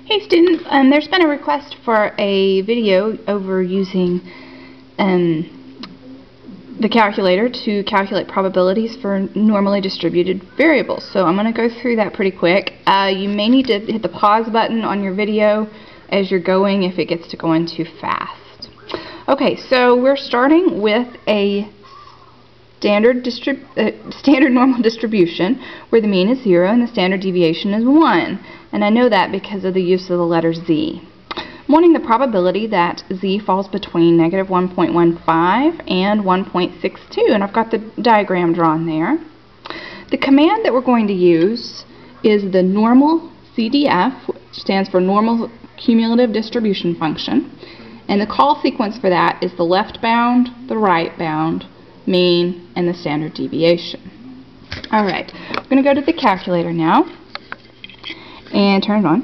Hey students, there's been a request for a video over using the calculator to calculate probabilities for normally distributed variables. So I'm going to go through that pretty quick. You may need to hit the pause button on your video as you're going if it gets to going too fast. Okay, so we're starting with a standard normal distribution where the mean is 0 and the standard deviation is 1. And I know that because of the use of the letter z. I'm wanting the probability that z falls between negative 1.15 and 1.62, and I've got the diagram drawn there. The command that we're going to use is the normal CDF, which stands for normal cumulative distribution function, and the call sequence for that is the left bound, the right bound, mean, and the standard deviation. Alright, I'm going to go to the calculator now and turn it on.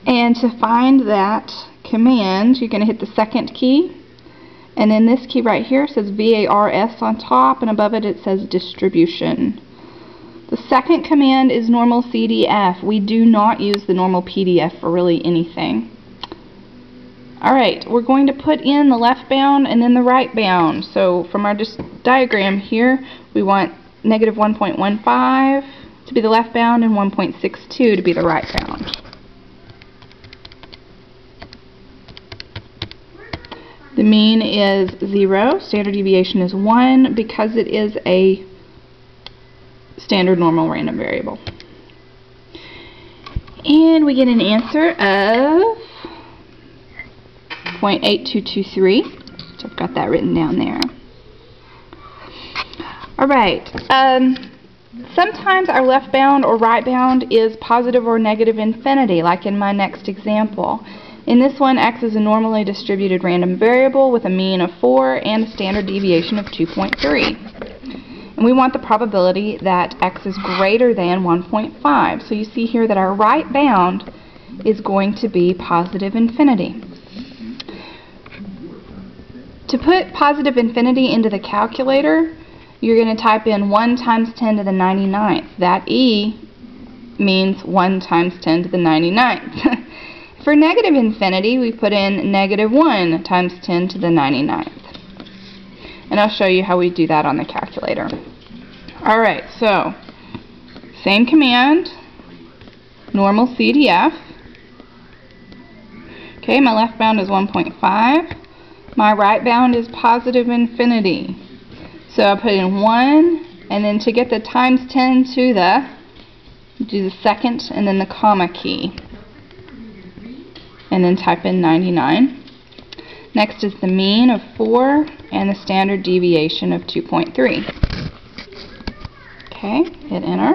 And to find that command, you're going to hit the second key, and then this key right here says VARS on top, and above it says distribution. The second command is normal CDF. We do not use the normal PDF for really anything. Alright, we're going to put in the left bound and then the right bound. So from our diagram here, we want negative 1.15 to be the left bound and 1.62 to be the right bound. The mean is 0, standard deviation is 1 because it is a standard normal random variable. And we get an answer of 0.8223, so I've got that written down there. Alright, sometimes our left bound or right bound is positive or negative infinity, like in my next example. In this one, x is a normally distributed random variable with a mean of 4 and a standard deviation of 2.3. And we want the probability that x is greater than 1.5. So you see here that our right bound is going to be positive infinity. To put positive infinity into the calculator, you're going to type in 1 times 10 to the 99th. That E means 1 times 10 to the 99th. For negative infinity, we put in negative 1 times 10 to the 99th. And I'll show you how we do that on the calculator. Alright, so same command, normal CDF. Okay, my left bound is 1.5. My right bound is positive infinity. So I put in 1, and then to get the times 10 to the, do the second and then the comma key. And then type in 99. Next is the mean of 4 and the standard deviation of 2.3. Okay, hit enter.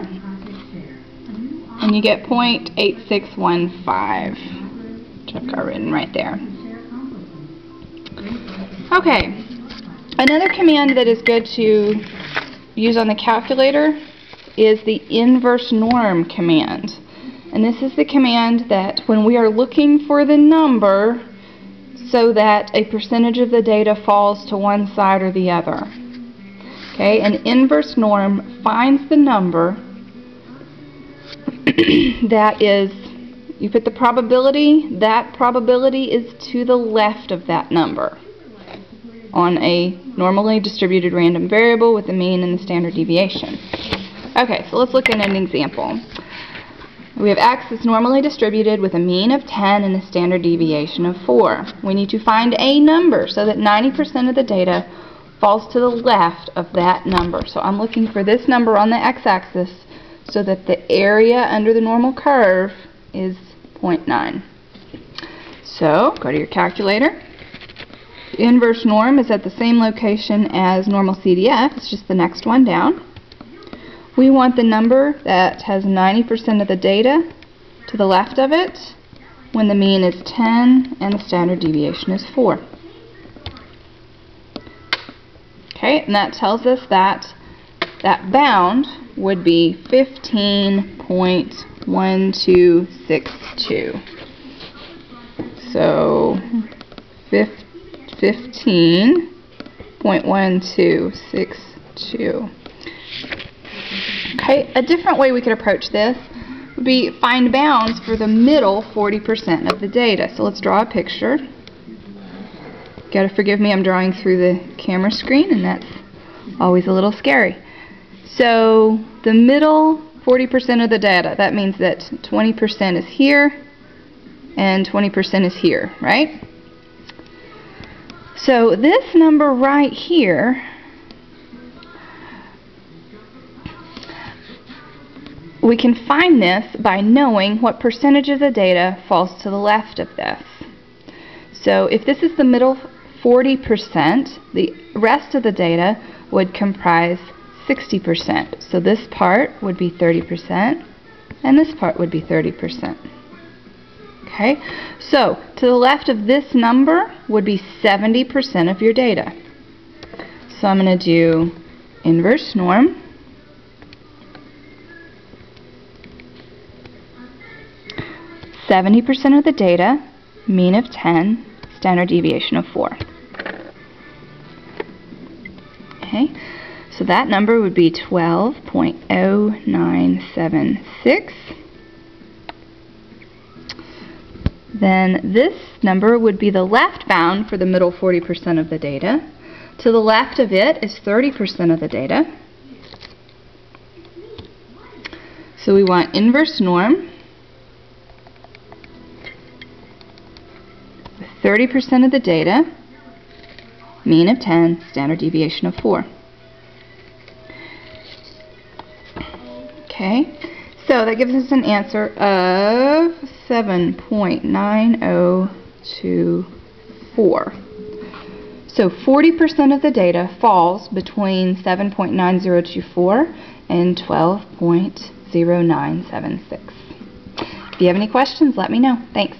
And you get 0.8615, which I've got written right there. Okay, another command that is good to use on the calculator is the inverse norm command. And this is the command that when we are looking for the number so that a percentage of the data falls to one side or the other. Okay, an inverse norm finds the number that is, you put the probability, that probability is to the left of that number on a normally distributed random variable with the mean and the standard deviation. Okay, so let's look at an example. We have x that's normally distributed with a mean of 10 and a standard deviation of 4. We need to find a number so that 90% of the data falls to the left of that number. So I'm looking for this number on the x-axis so that the area under the normal curve is 0.9. So go to your calculator. The inverse norm is at the same location as normal CDF. It's just the next one down. We want the number that has 90% of the data to the left of it when the mean is 10 and the standard deviation is 4. Okay, and that tells us that that bound would be 15.1262. So 15.1262. Okay, a different way we could approach this would be find bounds for the middle 40% of the data. So let's draw a picture. Gotta forgive me, I'm drawing through the camera screen, and that's always a little scary. So the middle 40% of the data, that means that 20% is here and 20% is here, right? So this number right here, we can find this by knowing what percentage of the data falls to the left of this. So if this is the middle 40%, the rest of the data would comprise 60%. So this part would be 30% and this part would be 30%. Okay, so to the left of this number would be 70% of your data. So I'm going to do inverse norm. (70% of the data, mean of 10, standard deviation of 4. Okay, so that number would be 12.0976. Then this number would be the left bound for the middle 40% of the data. To the left of it is 30% of the data. So we want inverse norm. 30% of the data, mean of 10, standard deviation of 4. Okay, so that gives us an answer of 7.9024. So 40% of the data falls between 7.9024 and 12.0976. If you have any questions, let me know. Thanks.